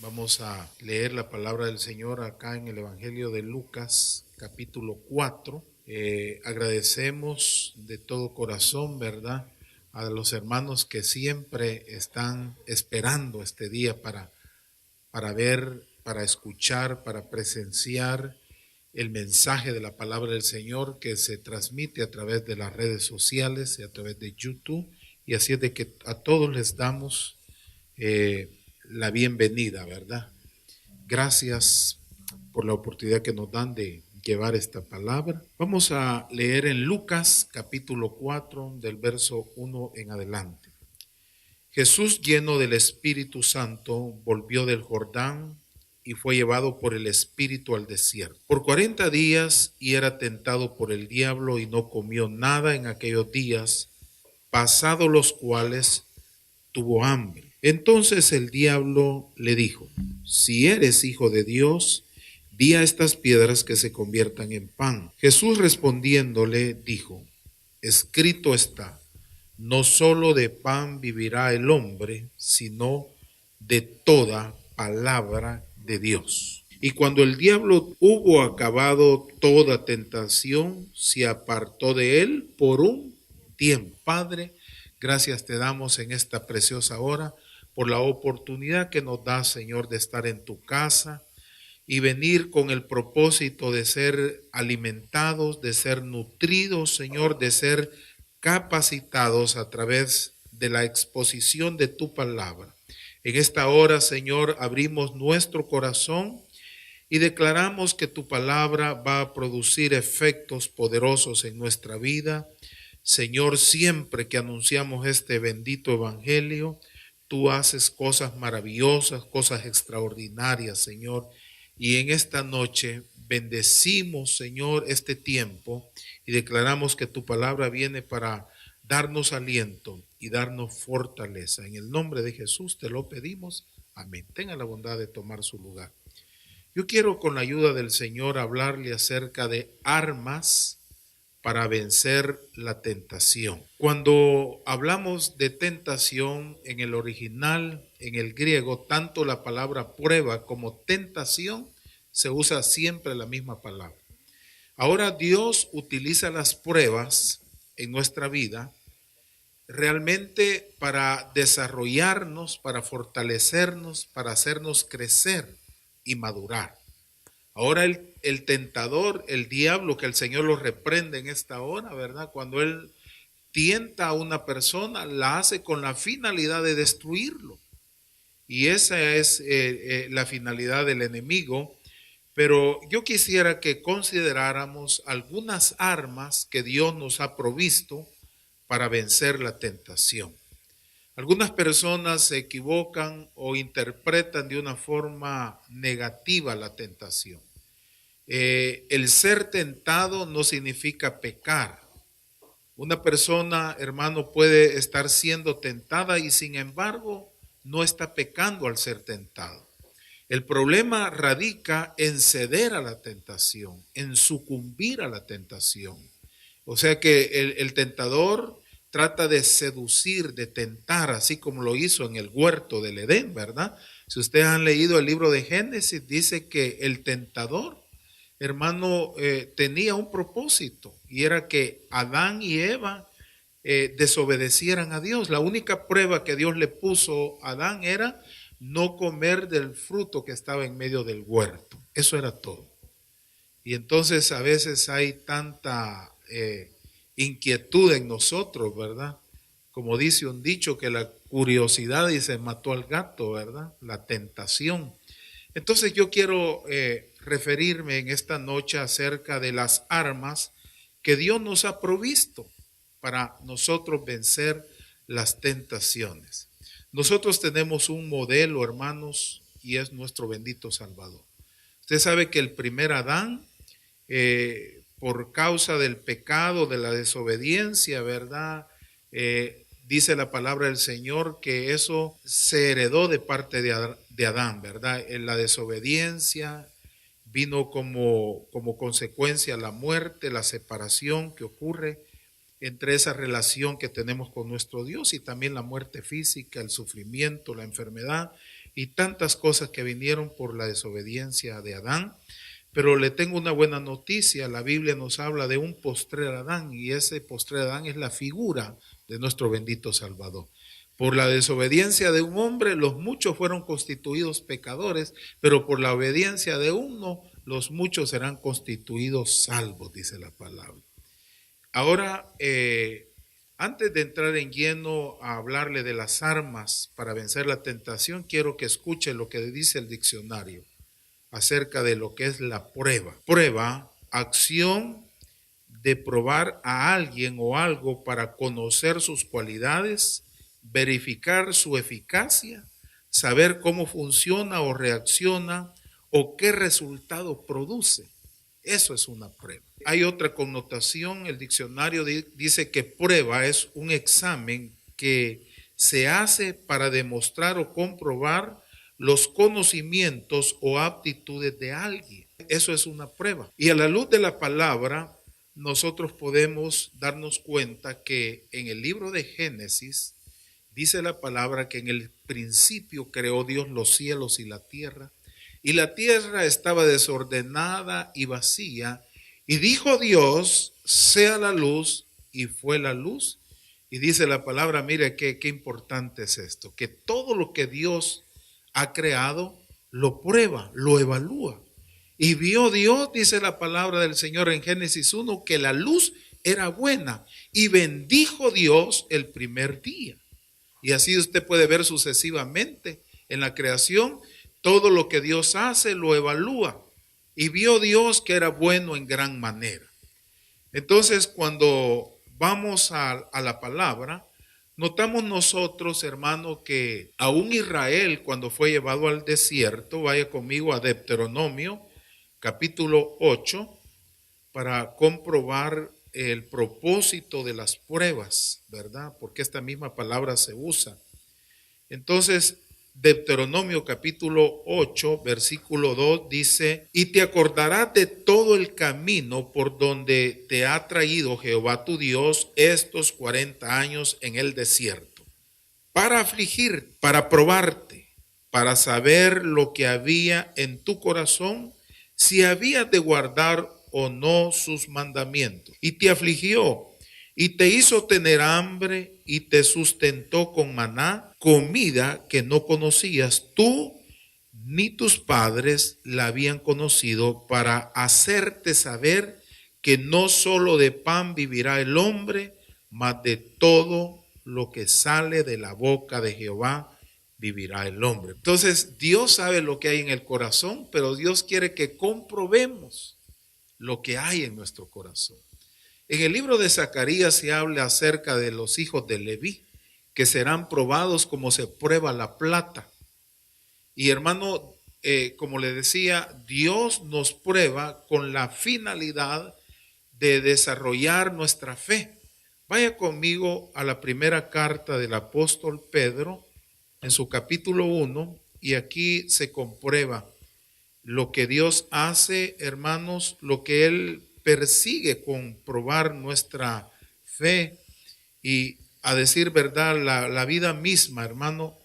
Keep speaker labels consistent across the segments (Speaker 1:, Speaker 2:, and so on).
Speaker 1: Vamos a leer la palabra del Señor acá en el Evangelio de Lucas, capítulo 4. Agradecemos de todo corazón, ¿verdad?, a los hermanos que siempre están esperando este día para ver, para escuchar, para presenciar el mensaje de la palabra del Señor que se transmite a través de las redes sociales y a través de YouTube. Y así es de que a todos les damos la bienvenida, ¿verdad? Gracias por la oportunidad que nos dan de llevar esta palabra. Vamos a leer en Lucas capítulo 4 del verso 1 en adelante. Jesús, lleno del Espíritu Santo, volvió del Jordán y fue llevado por el Espíritu al desierto por 40 días y era tentado por el diablo y no comió nada en aquellos días, pasados los cuales tuvo hambre. Entonces el diablo le dijo: si eres hijo de Dios, di a estas piedras que se conviertan en pan. Jesús respondiéndole dijo: escrito está, no solo de pan vivirá el hombre, sino de toda palabra de Dios. Y cuando el diablo hubo acabado toda tentación, se apartó de él por un tiempo. Padre, gracias te damos en esta preciosa hora por la oportunidad que nos da, Señor, de estar en tu casa y venir con el propósito de ser alimentados, de ser nutridos, Señor, de ser capacitados a través de la exposición de tu palabra. En esta hora, Señor, abrimos nuestro corazón y declaramos que tu palabra va a producir efectos poderosos en nuestra vida. Señor, siempre que anunciamos este bendito evangelio, tú haces cosas maravillosas, cosas extraordinarias, Señor. Y en esta noche bendecimos, Señor, este tiempo y declaramos que tu palabra viene para darnos aliento y darnos fortaleza. En el nombre de Jesús te lo pedimos. Amén. Tenga la bondad de tomar su lugar. Yo quiero, con la ayuda del Señor, hablarle acerca de armas para vencer la tentación. Cuando hablamos de tentación en el original, en el griego, tanto la palabra prueba como tentación se usa siempre la misma palabra. Ahora Dios utiliza las pruebas en nuestra vida realmente para desarrollarnos, para fortalecernos, para hacernos crecer y madurar. Ahora el tentador, el diablo, que el Señor lo reprende en esta hora, ¿verdad? Cuando él tienta a una persona, la hace con la finalidad de destruirlo. Y esa es la finalidad del enemigo. Pero yo quisiera que consideráramos algunas armas que Dios nos ha provisto para vencer la tentación. Algunas personas se equivocan o interpretan de una forma negativa la tentación. El ser tentado no significa pecar. Una persona, hermano, puede estar siendo tentada y sin embargo no está pecando al ser tentado. El problema radica en ceder a la tentación, en sucumbir a la tentación. O sea que el tentador trata de seducir, de tentar, así como lo hizo en el huerto del Edén, ¿verdad? Si ustedes han leído el libro de Génesis, dice que el tentador, hermano, tenía un propósito y era que Adán y Eva desobedecieran a Dios. La única prueba que Dios le puso a Adán era no comer del fruto que estaba en medio del huerto. Eso era todo. Y entonces a veces hay tanta inquietud en nosotros, ¿verdad? Como dice un dicho, que la curiosidad dice mató al gato, ¿verdad? La tentación. Entonces yo quiero referirme en esta noche acerca de las armas que Dios nos ha provisto para nosotros vencer las tentaciones. Nosotros tenemos un modelo, hermanos, y es nuestro bendito Salvador. Usted sabe que el primer Adán, por causa del pecado, de la desobediencia, ¿verdad? Dice la palabra del Señor que eso se heredó de parte de Adán, ¿verdad? En la desobediencia vino como consecuencia la muerte, la separación que ocurre entre esa relación que tenemos con nuestro Dios y también la muerte física, el sufrimiento, la enfermedad y tantas cosas que vinieron por la desobediencia de Adán. Pero le tengo una buena noticia, la Biblia nos habla de un postrer Adán, y ese postrer Adán es la figura de nuestro bendito Salvador. Por la desobediencia de un hombre, los muchos fueron constituidos pecadores, pero por la obediencia de uno, los muchos serán constituidos salvos, dice la palabra. Ahora, antes de entrar en lleno a hablarle de las armas para vencer la tentación, quiero que escuche lo que dice el diccionario acerca de lo que es la prueba. Prueba, acción de probar a alguien o algo para conocer sus cualidades, verificar su eficacia, saber cómo funciona o reacciona o qué resultado produce. Eso es una prueba. Hay otra connotación, el diccionario dice que prueba es un examen que se hace para demostrar o comprobar los conocimientos o aptitudes de alguien. Eso es una prueba. Y a la luz de la palabra, nosotros podemos darnos cuenta que en el libro de Génesis dice la palabra que en el principio creó Dios los cielos y la tierra estaba desordenada y vacía, y dijo Dios, sea la luz, y fue la luz. Y dice la palabra, mire qué importante es esto, que todo lo que Dios ha creado, lo prueba, lo evalúa. Y vio Dios, dice la palabra del Señor en Génesis 1, que la luz era buena, y bendijo Dios el primer día. Y así usted puede ver sucesivamente en la creación, todo lo que Dios hace lo evalúa. Y vio Dios que era bueno en gran manera. Entonces, cuando vamos a la palabra, notamos nosotros, hermano, que aún Israel, cuando fue llevado al desierto, vaya conmigo a Deuteronomio, capítulo 8, para comprobar el propósito de las pruebas, ¿verdad? Porque esta misma palabra se usa. Entonces, Deuteronomio capítulo 8, versículo 2 dice, y te acordarás de todo el camino por donde te ha traído Jehová tu Dios estos 40 años en el desierto, para afligir, para probarte, para saber lo que había en tu corazón, si habías de guardar o no sus mandamientos. Y te afligió, y te hizo tener hambre, y te sustentó con maná, comida que no conocías tú ni tus padres la habían conocido, para hacerte saber que no solo de pan vivirá el hombre, mas de todo lo que sale de la boca de Jehová vivirá el hombre. Entonces, Dios sabe lo que hay en el corazón, pero Dios quiere que comprobemos lo que hay en nuestro corazón. En el libro de Zacarías se habla acerca de los hijos de Leví, que serán probados como se prueba la plata. Y hermano, como le decía, Dios nos prueba con la finalidad de desarrollar nuestra fe. Vaya conmigo a la primera carta del apóstol Pedro, en su capítulo 1, y aquí se comprueba lo que Dios hace, hermanos, lo que Él persigue con probar nuestra fe. Y a decir verdad, la vida misma, hermano,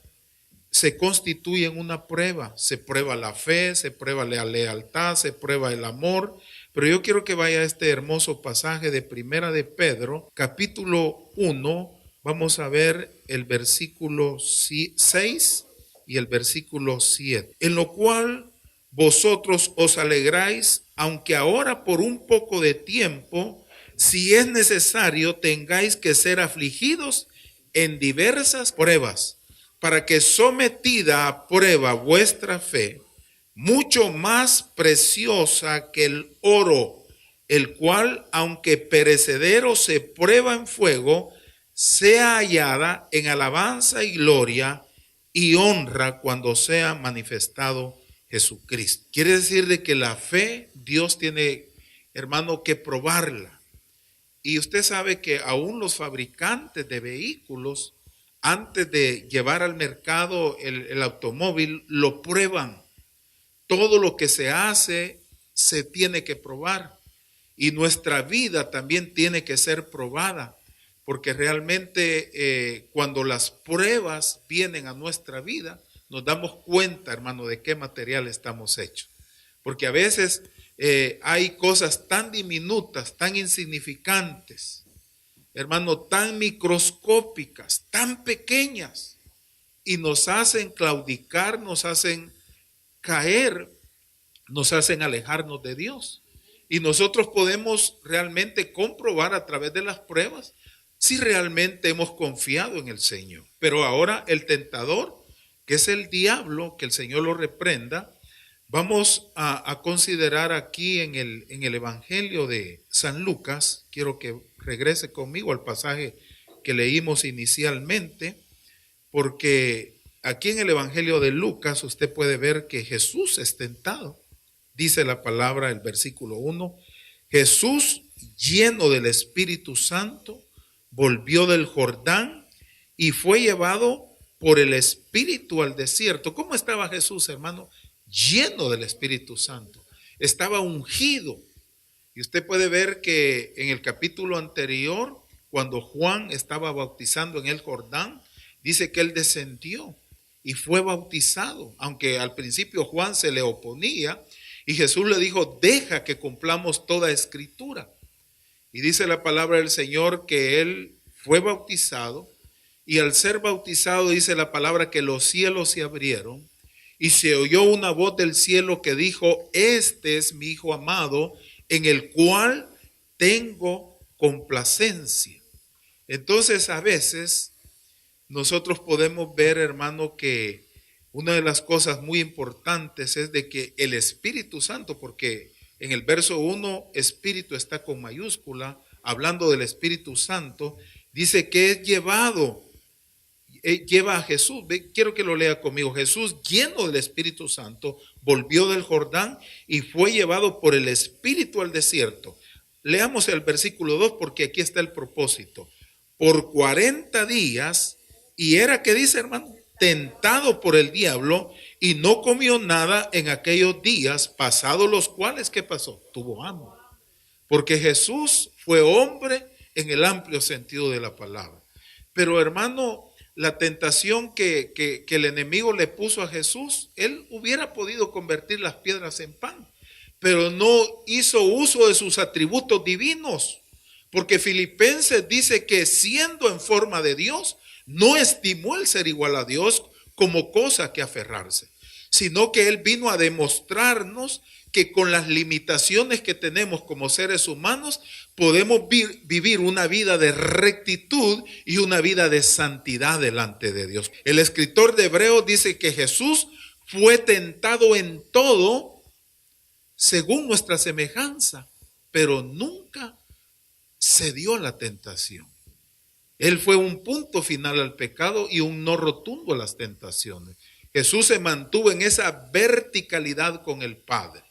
Speaker 1: se constituye en una prueba. Se prueba la fe, se prueba la lealtad, se prueba el amor. Pero yo quiero que vaya a este hermoso pasaje de Primera de Pedro, capítulo 1, vamos a ver el versículo 6 y el versículo 7, en lo cual vosotros os alegráis, aunque ahora por un poco de tiempo, si es necesario, tengáis que ser afligidos en diversas pruebas, para que sometida a prueba vuestra fe, mucho más preciosa que el oro, el cual, aunque perecedero se prueba en fuego, sea hallada en alabanza y gloria y honra cuando sea manifestado Jesucristo. Quiere decir de que la fe, Dios tiene, hermano, que probarla. Y usted sabe que aún los fabricantes de vehículos, antes de llevar al mercado el automóvil, lo prueban. Todo lo que se hace se tiene que probar. Y nuestra vida también tiene que ser probada. Porque realmente cuando las pruebas vienen a nuestra vida, nos damos cuenta, hermano, de qué material estamos hechos. Porque a veces hay cosas tan diminutas, tan insignificantes, hermano, tan microscópicas, tan pequeñas, y nos hacen claudicar, nos hacen caer, nos hacen alejarnos de Dios. Y nosotros podemos realmente comprobar a través de las pruebas si realmente hemos confiado en el Señor. Pero ahora el tentador, que es el diablo, que el Señor lo reprenda, vamos a considerar aquí en el Evangelio de San Lucas. Quiero que regrese conmigo al pasaje que leímos inicialmente, porque aquí en el Evangelio de Lucas usted puede ver que Jesús es tentado. Dice la palabra, el versículo 1, Jesús, lleno del Espíritu Santo, volvió del Jordán y fue llevado por el Espíritu al desierto. ¿Cómo estaba Jesús, hermano? Lleno del Espíritu Santo. Estaba ungido. Y usted puede ver que en el capítulo anterior, cuando Juan estaba bautizando en el Jordán, dice que él descendió y fue bautizado, aunque al principio Juan se le oponía, y Jesús le dijo, deja que cumplamos toda escritura. Y dice la palabra del Señor que él fue bautizado, y al ser bautizado dice la palabra que los cielos se abrieron, y se oyó una voz del cielo que dijo, este es mi Hijo amado, en el cual tengo complacencia. Entonces a veces nosotros podemos ver, hermano, que una de las cosas muy importantes es de que el Espíritu Santo, porque en el verso 1, Espíritu está con mayúscula, hablando del Espíritu Santo, dice que es llevado, lleva a Jesús. Quiero que lo lea conmigo. Jesús, lleno del Espíritu Santo, volvió del Jordán y fue llevado por el Espíritu al desierto. Leamos el versículo 2 porque aquí está el propósito. Por 40 días, y era que dice, hermano, tentado por el diablo, y no comió nada en aquellos días, pasados los cuales, ¿qué pasó? Tuvo hambre. Porque Jesús fue hombre en el amplio sentido de la palabra. Pero, hermano, la tentación que el enemigo le puso a Jesús, él hubiera podido convertir las piedras en pan, pero no hizo uso de sus atributos divinos. Porque Filipenses dice que siendo en forma de Dios, no estimó el ser igual a Dios como cosa que aferrarse, sino que Él vino a demostrarnos que con las limitaciones que tenemos como seres humanos, podemos vivir una vida de rectitud y una vida de santidad delante de Dios. El escritor de Hebreos dice que Jesús fue tentado en todo según nuestra semejanza, pero nunca cedió a la tentación. Él fue un punto final al pecado y un no rotundo a las tentaciones. Jesús se mantuvo en esa verticalidad con el Padre.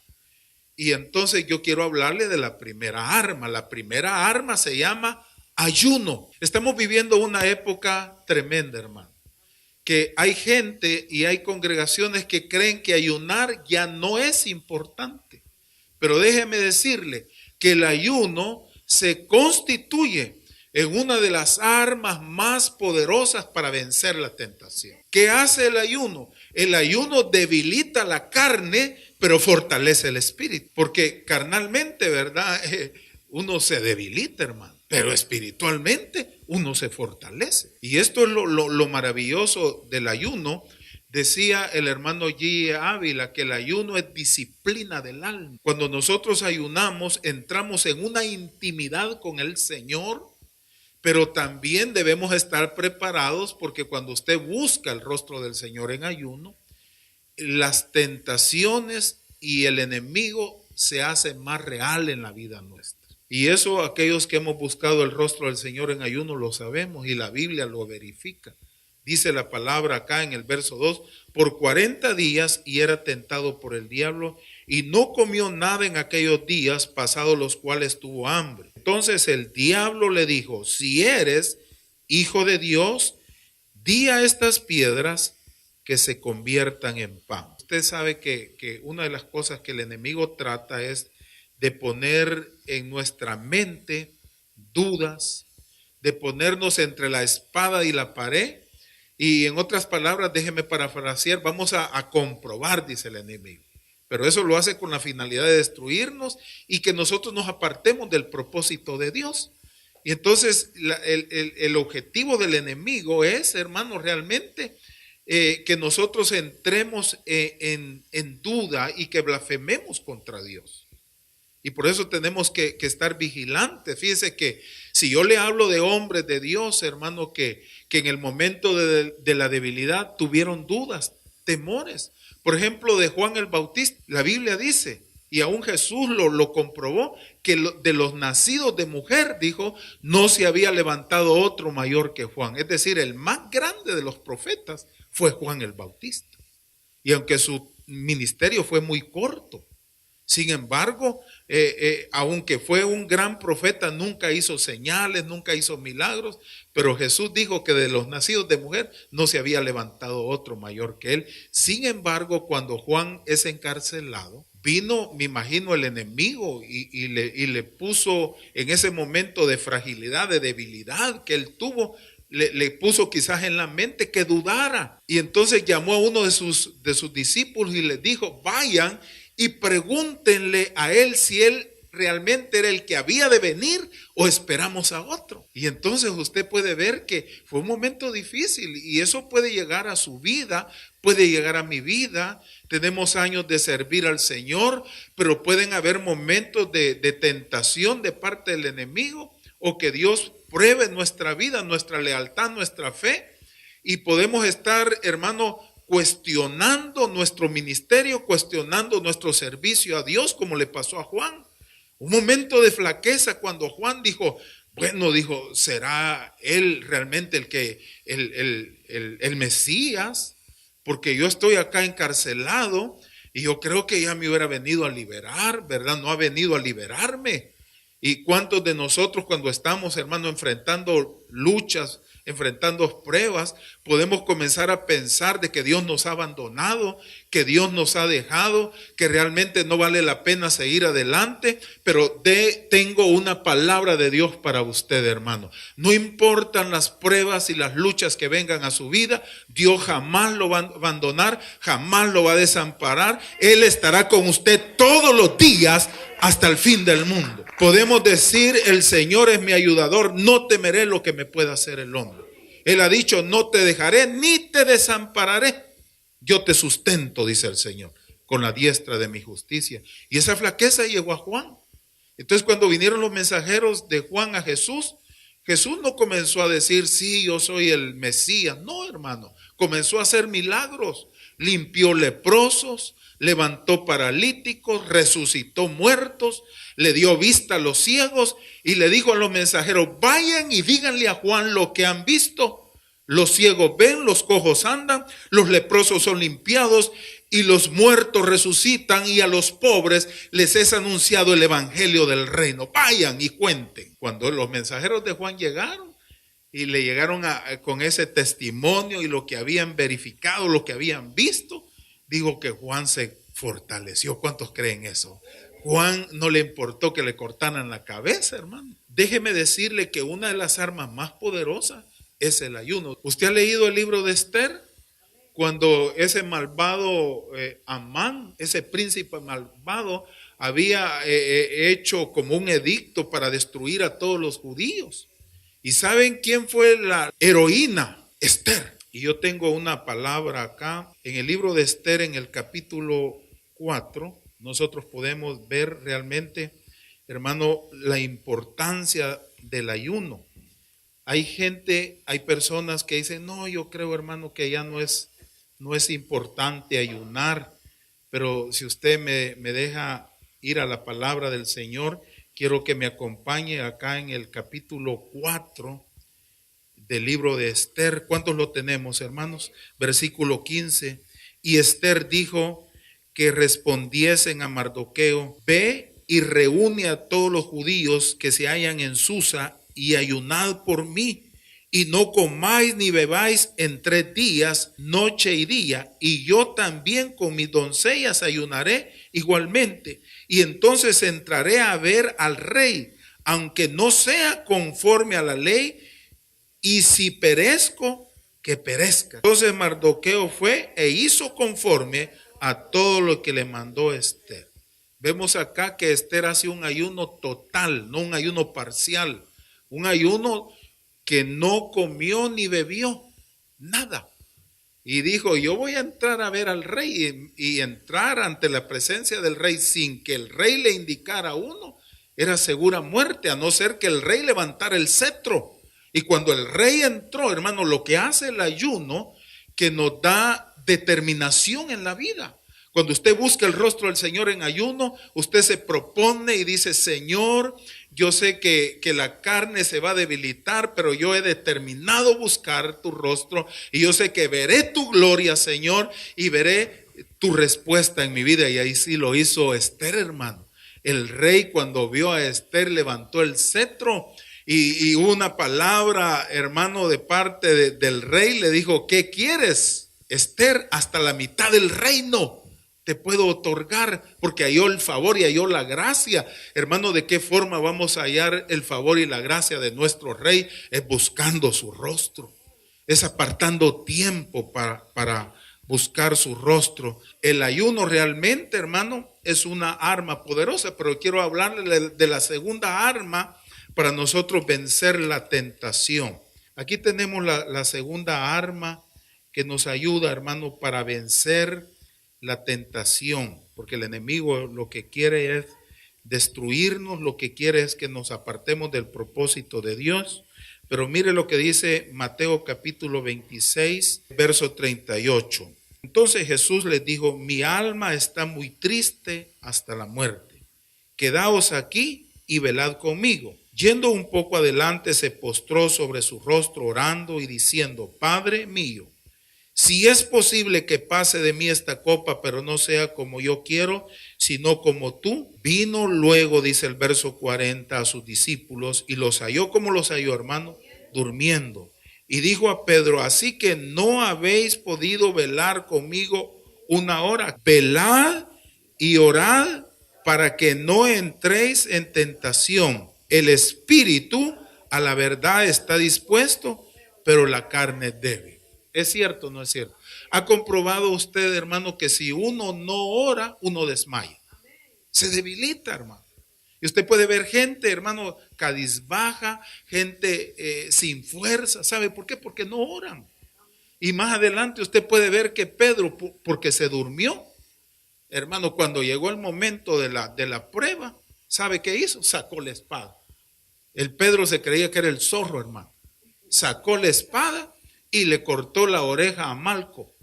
Speaker 1: Y entonces yo quiero hablarle de la primera arma. La primera arma se llama ayuno. Estamos viviendo una época tremenda, hermano. Que hay gente y hay congregaciones que creen que ayunar ya no es importante. Pero déjeme decirle que el ayuno se constituye en una de las armas más poderosas para vencer la tentación. ¿Qué hace el ayuno? El ayuno debilita la carne, pero fortalece el espíritu. Porque carnalmente, ¿verdad? Uno se debilita, hermano. Pero espiritualmente uno se fortalece. Y esto es lo maravilloso del ayuno. Decía el hermano G. Ávila que el ayuno es disciplina del alma. Cuando nosotros ayunamos, entramos en una intimidad con el Señor. Pero también debemos estar preparados porque cuando usted busca el rostro del Señor en ayuno, las tentaciones y el enemigo se hacen más real en la vida nuestra. Y eso aquellos que hemos buscado el rostro del Señor en ayuno lo sabemos y la Biblia lo verifica. Dice la palabra acá en el verso 2, por 40 días y era tentado por el diablo y no comió nada en aquellos días pasados los cuales tuvo hambre. Entonces el diablo le dijo, si eres hijo de Dios, di a estas piedras que se conviertan en pan. Usted sabe que una de las cosas que el enemigo trata es de poner en nuestra mente dudas, de ponernos entre la espada y la pared Y en otras palabras, déjeme parafrasear, vamos a comprobar, dice el enemigo. Pero eso lo hace con la finalidad de destruirnos y que nosotros nos apartemos del propósito de Dios. Y entonces el objetivo del enemigo es, hermanos, realmente que nosotros entremos en duda y que blasfememos contra Dios. Y por eso tenemos que estar vigilantes. Fíjese que si yo le hablo de hombres de Dios, hermano, que en el momento de la debilidad tuvieron dudas, temores. Por ejemplo, de Juan el Bautista, la Biblia dice, y aún Jesús lo comprobó, que de los nacidos de mujer, dijo, no se había levantado otro mayor que Juan. Es decir, el más grande de los profetas fue Juan el Bautista. Y aunque su ministerio fue muy corto, sin embargo, aunque fue un gran profeta, nunca hizo señales, nunca hizo milagros, pero Jesús dijo que de los nacidos de mujer no se había levantado otro mayor que él. Sin embargo, cuando Juan es encarcelado, vino, me imagino, el enemigo y le puso en ese momento de fragilidad, de debilidad que él tuvo, le puso quizás en la mente que dudara. Y entonces llamó a uno de sus discípulos y les dijo, vayan y pregúntenle a él si él realmente era el que había de venir o esperamos a otro. Y entonces usted puede ver que fue un momento difícil y eso puede llegar a su vida, puede llegar a mi vida. Tenemos años de servir al Señor, pero pueden haber momentos de tentación de parte del enemigo o que Dios pruebe nuestra vida, nuestra lealtad, nuestra fe, y podemos estar, hermano, cuestionando nuestro ministerio, cuestionando nuestro servicio a Dios, como le pasó a Juan. Un momento de flaqueza cuando Juan dijo, bueno, dijo, ¿será él realmente el Mesías? Porque yo estoy acá encarcelado y yo creo que ya me hubiera venido a liberar, ¿verdad? No ha venido a liberarme. ¿Y cuántos de nosotros cuando estamos, hermano, enfrentando luchas, enfrentando pruebas, podemos comenzar a pensar de que Dios nos ha abandonado, que Dios nos ha dejado, que realmente no vale la pena seguir adelante? Pero tengo una palabra de Dios para usted, hermano. No importan las pruebas y las luchas que vengan a su vida, Dios jamás lo va a abandonar, jamás lo va a desamparar. Él estará con usted todos los días hasta el fin del mundo. Podemos decir, el Señor es mi ayudador, no temeré lo que me pueda hacer el hombre. Él ha dicho, no te dejaré ni te desampararé. Yo te sustento, dice el Señor, con la diestra de mi justicia. Y esa flaqueza llegó a Juan. Entonces cuando vinieron los mensajeros de Juan a Jesús, Jesús no comenzó a decir, sí, yo soy el Mesías. No, hermano, comenzó a hacer milagros. Limpió leprosos, levantó paralíticos, resucitó muertos, le dio vista a los ciegos y le dijo a los mensajeros, vayan y díganle a Juan lo que han visto. Los ciegos ven, los cojos andan, los leprosos son limpiados y los muertos resucitan, y a los pobres les es anunciado el evangelio del reino. Vayan y cuenten. Cuando los mensajeros de Juan llegaron y le llegaron con ese testimonio y lo que habían verificado, lo que habían visto, digo que Juan se fortaleció. ¿Cuántos creen eso? Juan no le importó que le cortaran la cabeza, hermano. Déjeme decirle que una de las armas más poderosas es el ayuno. ¿Usted ha leído el libro de Esther? Cuando ese malvado Amán, ese príncipe malvado, había hecho como un edicto para destruir a todos los judíos. ¿Y saben quién fue la heroína? Esther. Y yo tengo una palabra acá en el libro de Esther, en el capítulo 4. Nosotros podemos ver realmente, hermano, la importancia del ayuno. Hay personas que dicen, no, yo creo, hermano, que ya no es importante ayunar. Pero si usted me deja ir a la palabra del Señor, quiero que me acompañe acá en el capítulo 4 del libro de Esther. ¿Cuántos lo tenemos, hermanos? Versículo 15. Y Esther dijo que respondiesen a Mardoqueo, ve y reúne a todos los judíos que se hallan en Susa y ayunad por mí, y no comáis ni bebáis en 3 días, noche y día, y yo también con mis doncellas ayunaré igualmente, y entonces entraré a ver al rey, aunque no sea conforme a la ley, y si perezco, que perezca. Entonces Mardoqueo fue e hizo conforme a todo lo que le mandó Esther. Vemos acá que Esther hace un ayuno total, no un ayuno parcial, un ayuno que no comió ni bebió, nada. Y dijo, yo voy a entrar a ver al rey, y entrar ante la presencia del rey sin que el rey le indicara a uno, era segura muerte, a no ser que el rey levantara el cetro. Y cuando el rey entró, hermano, lo que hace el ayuno, que nos da determinación en la vida. Cuando usted busca el rostro del Señor en ayuno, usted se propone y dice, Señor, yo sé que la carne se va a debilitar, pero yo he determinado buscar tu rostro y yo sé que veré tu gloria, Señor, y veré tu respuesta en mi vida. Y ahí sí lo hizo Esther, hermano. El rey, cuando vio a Esther, levantó el cetro y una palabra, hermano, de parte del rey le dijo, ¿qué quieres, Esther? Hasta la mitad del reino te puedo otorgar, porque halló el favor y halló la gracia. Hermano, ¿de qué forma vamos a hallar el favor y la gracia de nuestro rey? Es buscando su rostro, es apartando tiempo para buscar su rostro. El ayuno realmente, hermano, es una arma poderosa, pero quiero hablarle de la segunda arma para nosotros vencer la tentación. Aquí tenemos la segunda arma que nos ayuda, hermano, para vencer la tentación, porque el enemigo lo que quiere es destruirnos, lo que quiere es que nos apartemos del propósito de Dios. Pero mire lo que dice Mateo capítulo 26, verso 38. Entonces Jesús les dijo, mi alma está muy triste hasta la muerte. Quedaos aquí y velad conmigo. Yendo un poco adelante, se postró sobre su rostro orando y diciendo, Padre mío, si es posible que pase de mí esta copa, pero no sea como yo quiero, sino como tú. Vino luego, dice el verso 40, a sus discípulos y los halló. ¿Cómo los halló, hermano? Durmiendo. Y dijo a Pedro, así que no habéis podido velar conmigo una hora. Velad y orad para que no entréis en tentación. El espíritu a la verdad está dispuesto, pero la carne es débil. ¿Es cierto o no es cierto? ¿Ha comprobado usted, hermano, que si uno no ora, uno desmaya? Se debilita, hermano. Y usted puede ver gente, hermano, cabizbaja, gente sin fuerza. ¿Sabe por qué? Porque no oran. Y más adelante usted puede ver que Pedro, porque se durmió, hermano, cuando llegó el momento de la prueba, ¿sabe qué hizo? Sacó la espada. El Pedro se creía que era el zorro, hermano. Sacó la espada y le cortó la oreja a Malco.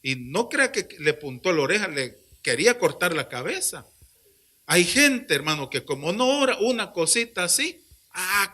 Speaker 1: Y no crea que le puntó la oreja, le quería cortar la cabeza. Hay gente, hermano, que como no ora una cosita así,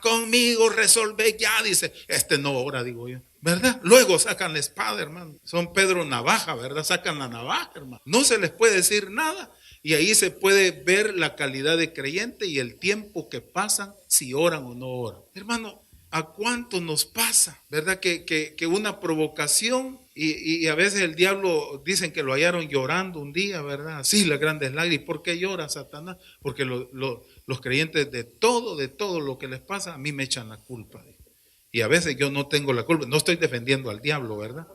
Speaker 1: conmigo resolve ya, dice, no ora, digo yo, ¿verdad? Luego sacan la espada, hermano. Son Pedro Navaja, ¿verdad? Sacan la navaja, hermano. No se les puede decir nada. Y ahí se puede ver la calidad de creyente y el tiempo que pasan, si oran o no oran. Hermano, ¿a cuánto nos pasa? ¿Verdad? Que una provocación y a veces el diablo dicen que lo hallaron llorando un día, ¿verdad? Sí, las grandes lágrimas. ¿Por qué llora Satanás? Porque los creyentes de todo lo que les pasa, a mí me echan la culpa. Y a veces yo no tengo la culpa. No estoy defendiendo al diablo, ¿verdad?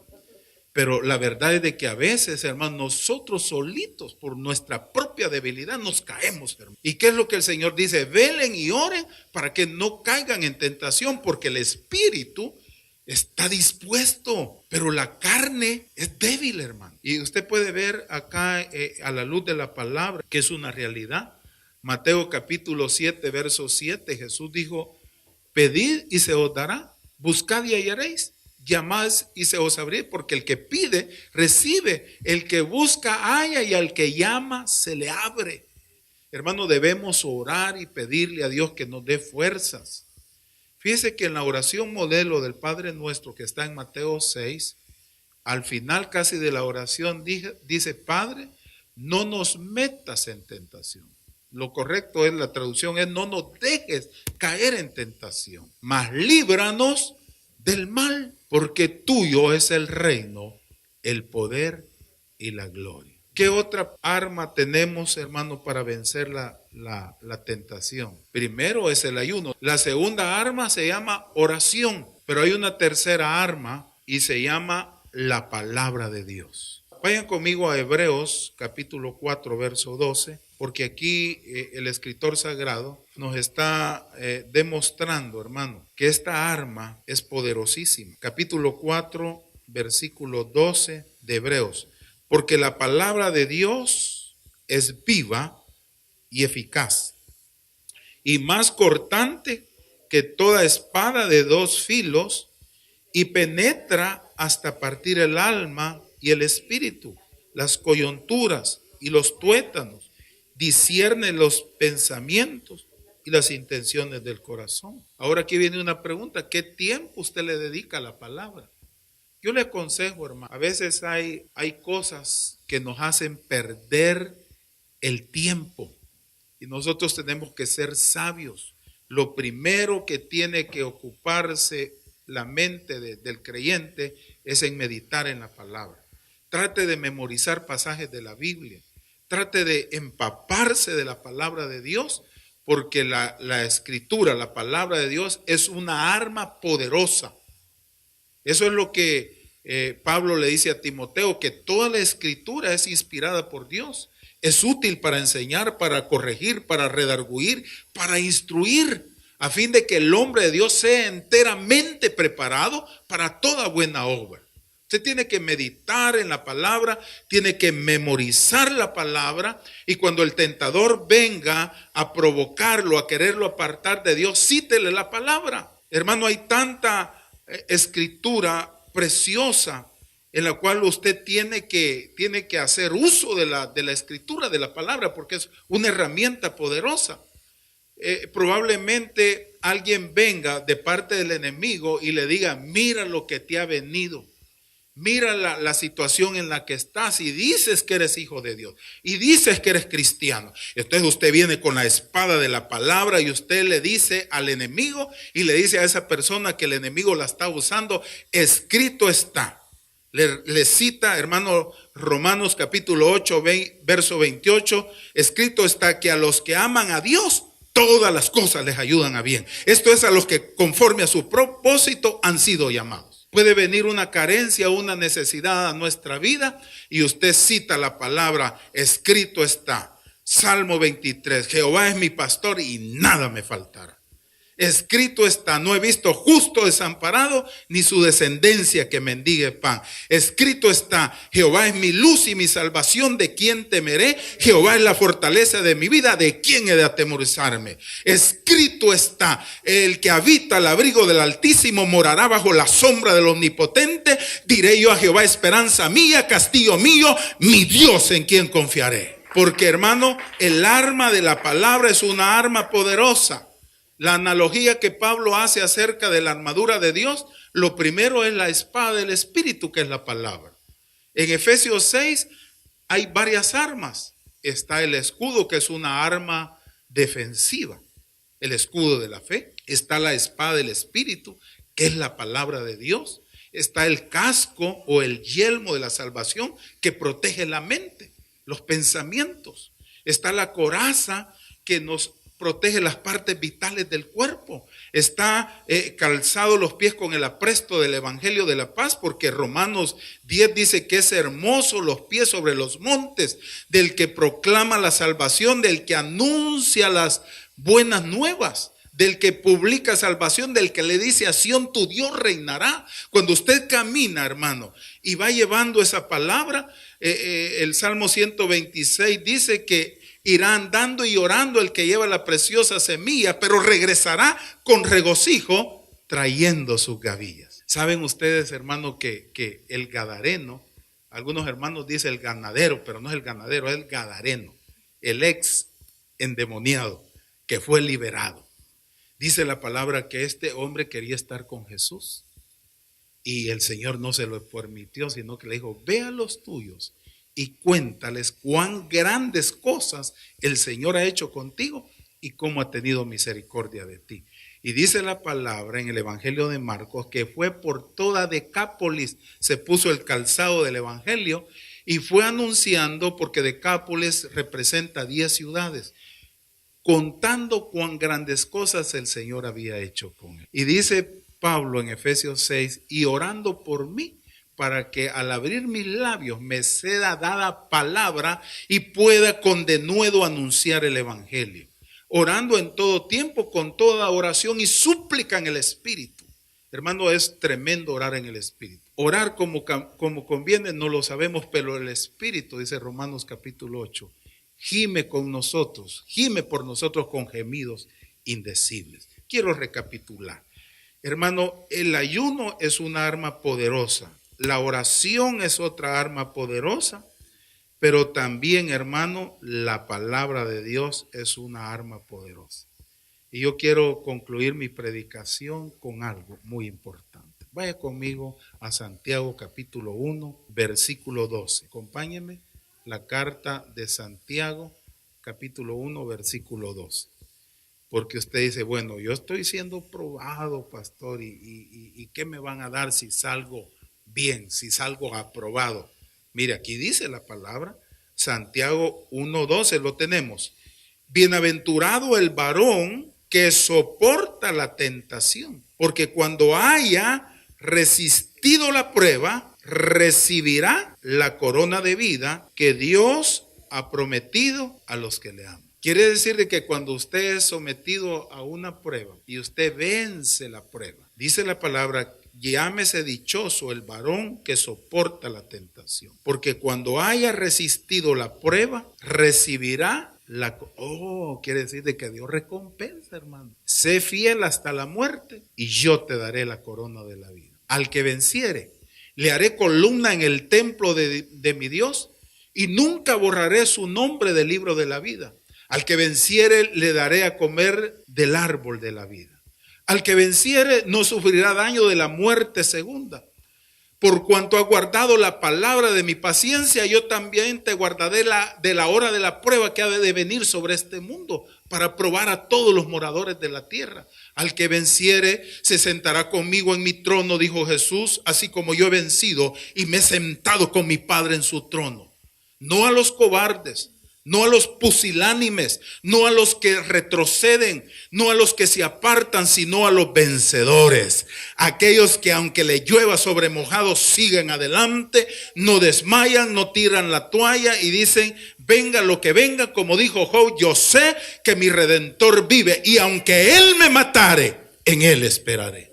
Speaker 1: Pero la verdad es de que a veces, hermano, nosotros solitos por nuestra propia debilidad nos caemos, hermano. ¿Y qué es lo que el Señor dice? Velen y oren para que no caigan en tentación, porque el espíritu está dispuesto, pero la carne es débil, hermano. Y usted puede ver acá a la luz de la palabra que es una realidad. Mateo capítulo 7, verso 7, Jesús dijo, pedid y se os dará, buscad y hallaréis. Llamad y se os abrirá, porque el que pide, recibe, el que busca, halla, y al que llama, se le abre. Hermano, debemos orar y pedirle a Dios que nos dé fuerzas. Fíjese que en la oración modelo del Padre Nuestro, que está en Mateo 6, al final casi de la oración dice, Padre, no nos metas en tentación. Lo correcto es, la traducción es, no nos dejes caer en tentación, mas líbranos del mal, porque tuyo es el reino, el poder y la gloria. ¿Qué otra arma tenemos, hermano, para vencer la tentación? Primero es el ayuno. La segunda arma se llama oración, pero hay una tercera arma y se llama la palabra de Dios. Vayan conmigo a Hebreos capítulo 4, verso 12, porque aquí el escritor sagrado nos está demostrando, hermano, que esta arma es poderosísima. Capítulo 4, versículo 12 de Hebreos. Porque la palabra de Dios es viva y eficaz, y más cortante que toda espada de dos filos, y penetra hasta partir el alma y el espíritu, las coyunturas y los tuétanos, discierne los pensamientos y las intenciones del corazón. Ahora aquí viene una pregunta: ¿qué tiempo usted le dedica a la palabra? Yo le aconsejo, hermano, a veces hay cosas que nos hacen perder el tiempo y nosotros tenemos que ser sabios. Lo primero que tiene que ocuparse la mente del creyente es en meditar en la palabra. Trate de memorizar pasajes de la Biblia. Trate de empaparse de la palabra de Dios, porque la escritura, la palabra de Dios, es una arma poderosa. Eso es lo que Pablo le dice a Timoteo, que toda la escritura es inspirada por Dios. Es útil para enseñar, para corregir, para redarguir, para instruir, a fin de que el hombre de Dios sea enteramente preparado para toda buena obra. Usted tiene que meditar en la palabra, tiene que memorizar la palabra, y cuando el tentador venga a provocarlo, a quererlo apartar de Dios, cítele la palabra. Hermano, hay tanta escritura preciosa en la cual usted tiene que hacer uso de la escritura, de la palabra, porque es una herramienta poderosa. Probablemente alguien venga de parte del enemigo y le diga: mira lo que te ha venido, mira la situación en la que estás, y dices que eres hijo de Dios, y dices que eres cristiano. Entonces usted viene con la espada de la palabra y usted le dice al enemigo, y le dice a esa persona que el enemigo la está usando: escrito está. Le cita, hermano, Romanos capítulo 8, verso 28, escrito está que a los que aman a Dios, todas las cosas les ayudan a bien. Esto es a los que conforme a su propósito han sido llamados. Puede venir una carencia, una necesidad a nuestra vida, y usted cita la palabra: escrito está. Salmo 23, Jehová es mi pastor y nada me faltará. Escrito está: no he visto justo desamparado, ni su descendencia que mendigue pan. Escrito está: Jehová es mi luz y mi salvación, ¿de quién temeré? Jehová es la fortaleza de mi vida, ¿de quién he de atemorizarme? Escrito está: el que habita al abrigo del Altísimo morará bajo la sombra del Omnipotente. Diré yo a Jehová: esperanza mía, castillo mío, mi Dios en quien confiaré. Porque, hermano, el arma de la palabra es una arma poderosa. La analogía que Pablo hace acerca de la armadura de Dios, lo primero es la espada del Espíritu, que es la palabra. En Efesios 6 hay varias armas. Está el escudo, que es una arma defensiva, el escudo de la fe. Está la espada del Espíritu, que es la palabra de Dios. Está el casco o el yelmo de la salvación, que protege la mente, los pensamientos. Está la coraza, que nos protege las partes vitales del cuerpo. Está calzado los pies con el apresto del evangelio de la paz, porque Romanos 10 dice que es hermoso los pies sobre los montes del que proclama la salvación, del que anuncia las buenas nuevas, del que publica salvación, del que le dice: a Sión tu Dios reinará. Cuando usted camina, hermano, y va llevando esa palabra, el Salmo 126 dice que irá andando y orando el que lleva la preciosa semilla, pero regresará con regocijo trayendo sus gavillas. Saben ustedes, hermano, que el gadareno, algunos hermanos dicen el ganadero, pero no es el ganadero, es el gadareno, el ex endemoniado que fue liberado. Dice la palabra que este hombre quería estar con Jesús y el Señor no se lo permitió, sino que le dijo: ve a los tuyos y cuéntales cuán grandes cosas el Señor ha hecho contigo y cómo ha tenido misericordia de ti. Y dice la palabra en el Evangelio de Marcos que fue por toda Decápolis, se puso el calzado del Evangelio y fue anunciando, porque Decápolis representa 10 ciudades, contando cuán grandes cosas el Señor había hecho con él. Y dice Pablo en Efesios 6, y orando por mí, para que al abrir mis labios me sea dada palabra y pueda con denuedo anunciar el evangelio, orando en todo tiempo con toda oración y súplica en el Espíritu. Hermano, es tremendo orar en el Espíritu. Orar como conviene no lo sabemos, pero el Espíritu, dice Romanos capítulo 8, gime por nosotros con gemidos indecibles. Quiero recapitular. Hermano, el ayuno es una arma poderosa. La oración es otra arma poderosa, pero también, hermano, la palabra de Dios es una arma poderosa. Y yo quiero concluir mi predicación con algo muy importante. Vaya conmigo a Santiago capítulo 1, versículo 12. Acompáñenme, la carta de Santiago capítulo 1, versículo 12. Porque usted dice, bueno, yo estoy siendo probado, pastor, ¿y qué me van a dar si salgo bien, si salgo aprobado? Mire, aquí dice la palabra, Santiago 1:12, lo tenemos. Bienaventurado el varón que soporta la tentación, porque cuando haya resistido la prueba, recibirá la corona de vida que Dios ha prometido a los que le aman. Quiere decir de que cuando usted es sometido a una prueba y usted vence la prueba, dice la palabra, llámese dichoso el varón que soporta la tentación, porque cuando haya resistido la prueba, recibirá la... quiere decir de que Dios recompensa, hermano. Sé fiel hasta la muerte y yo te daré la corona de la vida. Al que venciere, le haré columna en el templo de mi Dios y nunca borraré su nombre del libro de la vida. Al que venciere le daré a comer del árbol de la vida. Al que venciere no sufrirá daño de la muerte segunda. Por cuanto has guardado la palabra de mi paciencia, yo también te guardaré de la hora de la prueba que ha de venir sobre este mundo, para probar a todos los moradores de la tierra. Al que venciere se sentará conmigo en mi trono, dijo Jesús, así como yo he vencido y me he sentado con mi Padre en su trono. No a los cobardes, no a los pusilánimes, no a los que retroceden, no a los que se apartan, sino a los vencedores. Aquellos que aunque le llueva sobre mojado siguen adelante, no desmayan, no tiran la toalla y dicen, venga lo que venga, como dijo Job, yo sé que mi Redentor vive y aunque él me matare, en él esperaré.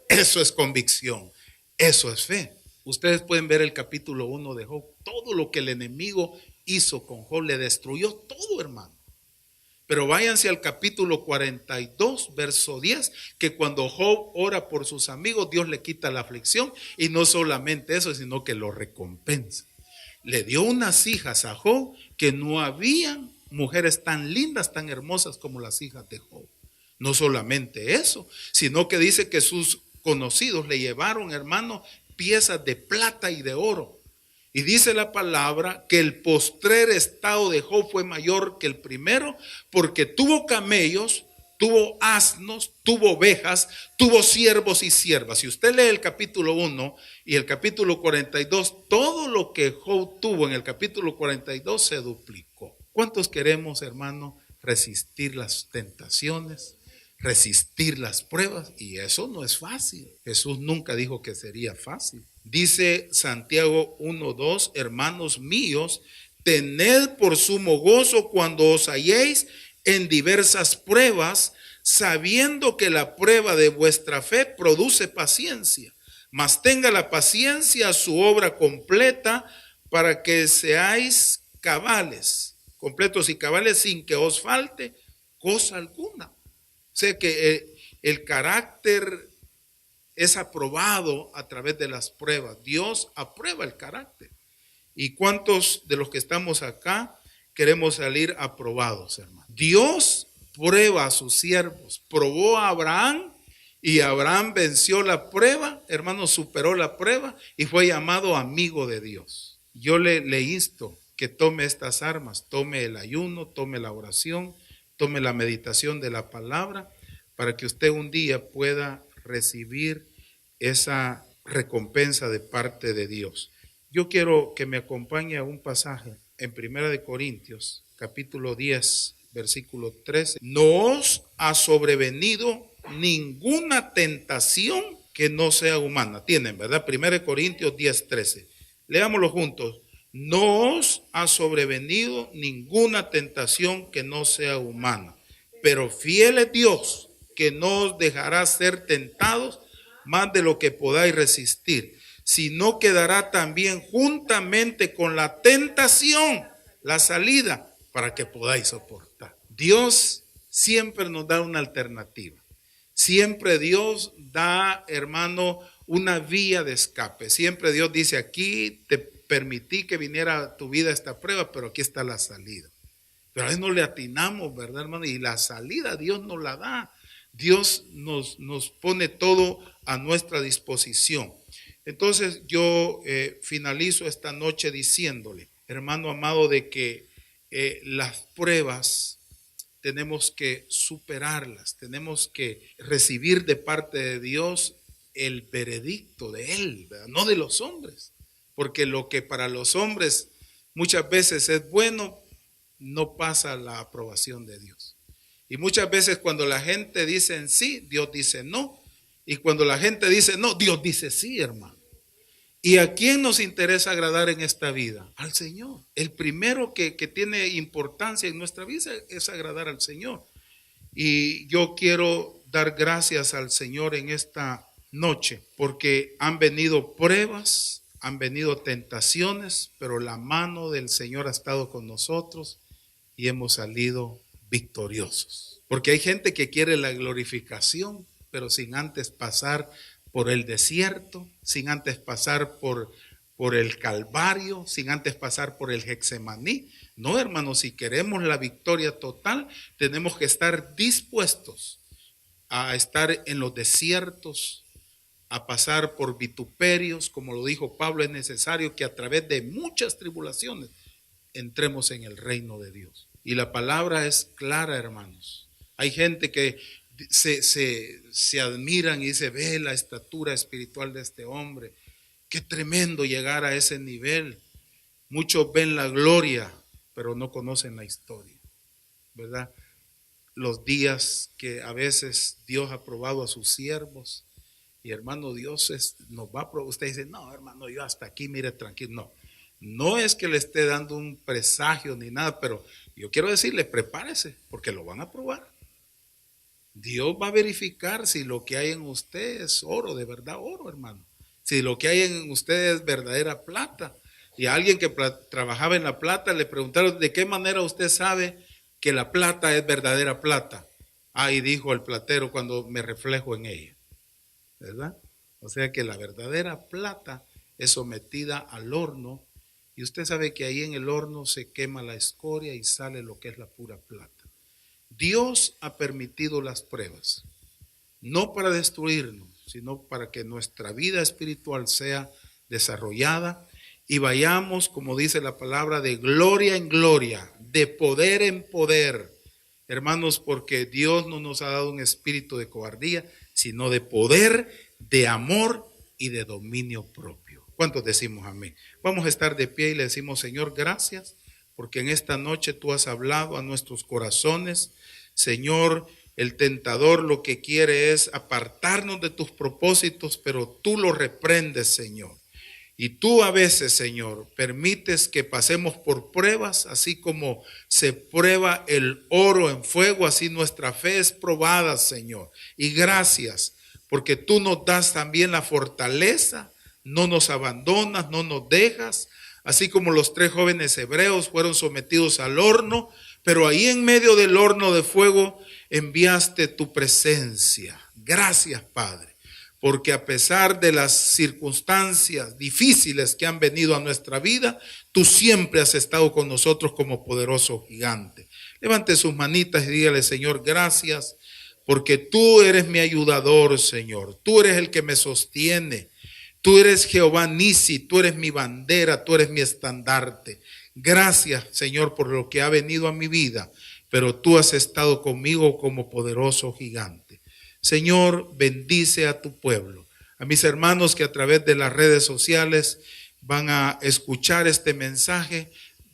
Speaker 1: Eso es convicción, eso es fe. Ustedes pueden ver el capítulo 1 de Job, todo lo que el enemigo hizo con Job, le destruyó todo, hermano. Pero váyanse al capítulo 42, verso 10, que cuando Job ora por sus amigos, Dios le quita la aflicción y no solamente eso, sino que lo recompensa. Le dio unas hijas a Job que no habían mujeres tan lindas, tan hermosas como las hijas de Job. No solamente eso, sino que dice que sus conocidos le llevaron, hermano, piezas de plata y de oro. Y dice la palabra que el postrer estado de Job fue mayor que el primero, porque tuvo camellos, tuvo asnos, tuvo ovejas, tuvo siervos y siervas. Si usted lee el capítulo 1 y el capítulo 42, todo lo que Job tuvo en el capítulo 42 se duplicó. ¿Cuántos queremos, hermano, resistir las tentaciones, resistir las pruebas? Y eso no es fácil. Jesús nunca dijo que sería fácil. Dice Santiago 1:2, hermanos míos, tened por sumo gozo cuando os halléis en diversas pruebas, sabiendo que la prueba de vuestra fe produce paciencia. Mas tenga la paciencia su obra completa, para que seáis cabales, completos y cabales, sin que os falte cosa alguna. Sé que el carácter es aprobado a través de las pruebas. Dios aprueba el carácter. ¿Y cuántos de los que estamos acá queremos salir aprobados, hermano? Dios prueba a sus siervos. Probó a Abraham y Abraham venció la prueba, hermano, superó la prueba y fue llamado amigo de Dios. Yo le insto que tome estas armas, tome el ayuno, tome la oración, tome la meditación de la palabra, para que usted un día pueda recibir esa recompensa de parte de Dios. Yo quiero que me acompañe a un pasaje en 1 Corintios, capítulo 10, versículo 13. No os ha sobrevenido ninguna tentación que no sea humana. Tienen, ¿verdad? 1 Corintios 10:13. Leámoslo juntos. No os ha sobrevenido ninguna tentación que no sea humana, pero fiel es Dios, que no os dejará ser tentados más de lo que podáis resistir, sino que dará también juntamente con la tentación la salida para que podáis soportar. Dios siempre nos da una alternativa. Siempre Dios da, hermano, una vía de escape. Siempre Dios dice, aquí te permití que viniera a tu vida esta prueba, pero aquí está la salida. Pero a veces no le atinamos, ¿verdad, hermano? Y la salida Dios nos la da. Dios nos pone todo a nuestra disposición. Entonces yo finalizo esta noche diciéndole, hermano amado, de que las pruebas tenemos que superarlas, tenemos que recibir de parte de Dios el veredicto de Él, ¿verdad? No de los hombres, porque lo que para los hombres muchas veces es bueno, no pasa la aprobación de Dios. Y muchas veces cuando la gente dice sí, Dios dice no, y cuando la gente dice no, Dios dice sí, hermano. ¿Y a quién nos interesa agradar en esta vida? Al Señor. El primero que tiene importancia en nuestra vida es agradar al Señor. Y yo quiero dar gracias al Señor en esta noche, porque han venido pruebas, han venido tentaciones, pero la mano del Señor ha estado con nosotros y hemos salido victoriosos. Porque hay gente que quiere la glorificación, pero sin antes pasar por el desierto, sin antes pasar por el Calvario, sin antes pasar por el Getsemaní. No, hermanos, si queremos la victoria total, tenemos que estar dispuestos a estar en los desiertos, a pasar por vituperios. Como lo dijo Pablo, es necesario que a través de muchas tribulaciones entremos en el reino de Dios. Y la palabra es clara, hermanos. Hay gente que se admiran y dice, ve la estatura espiritual de este hombre, qué tremendo llegar a ese nivel. Muchos ven la gloria, pero no conocen la historia, ¿verdad? Los días que a veces Dios ha probado a sus siervos, y hermano, Dios nos va a probar. Usted dice, no, hermano, yo hasta aquí, mire, tranquilo. No es que le esté dando un presagio ni nada, pero yo quiero decirle, prepárese, porque lo van a probar. Dios va a verificar si lo que hay en usted es oro, de verdad oro, hermano. Si lo que hay en usted es verdadera plata. Y a alguien que trabajaba en la plata le preguntaron, ¿de qué manera usted sabe que la plata es verdadera plata? Y dijo el platero, cuando me reflejo en ella, ¿verdad? O sea que la verdadera plata es sometida al horno, y usted sabe que ahí en el horno se quema la escoria y sale lo que es la pura plata. Dios ha permitido las pruebas, no para destruirnos, sino para que nuestra vida espiritual sea desarrollada y vayamos, como dice la palabra, de gloria en gloria, de poder en poder. Hermanos, porque Dios no nos ha dado un espíritu de cobardía, sino de poder, de amor y de dominio propio. ¿Cuántos decimos amén? Vamos a estar de pie y le decimos, Señor, gracias, porque en esta noche tú has hablado a nuestros corazones. Señor, el tentador lo que quiere es apartarnos de tus propósitos, pero tú lo reprendes, Señor. Y tú a veces, Señor, permites que pasemos por pruebas, así como se prueba el oro en fuego, así nuestra fe es probada, Señor. Y gracias, porque tú nos das también la fortaleza, no nos abandonas, no nos dejas, así como los 3 jóvenes hebreos fueron sometidos al horno, pero ahí en medio del horno de fuego enviaste tu presencia. Gracias, Padre, porque a pesar de las circunstancias difíciles que han venido a nuestra vida, tú siempre has estado con nosotros como poderoso gigante. Levante sus manitas y dígale, Señor, gracias, porque tú eres mi ayudador, Señor. Tú eres el que me sostiene. Tú eres Jehová Nisi, tú eres mi bandera, tú eres mi estandarte. Gracias, Señor, por lo que ha venido a mi vida, pero tú has estado conmigo como poderoso gigante. Señor, bendice a tu pueblo, a mis hermanos que a través de las redes sociales van a escuchar este mensaje.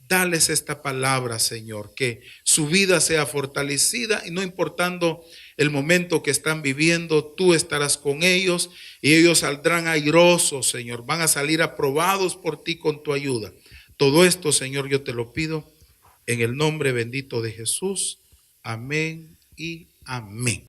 Speaker 1: Dales esta palabra, Señor, que su vida sea fortalecida y no importando el momento que están viviendo, tú estarás con ellos y ellos saldrán airosos, Señor. Van a salir aprobados por ti con tu ayuda. Todo esto, Señor, yo te lo pido en el nombre bendito de Jesús. Amén y amén.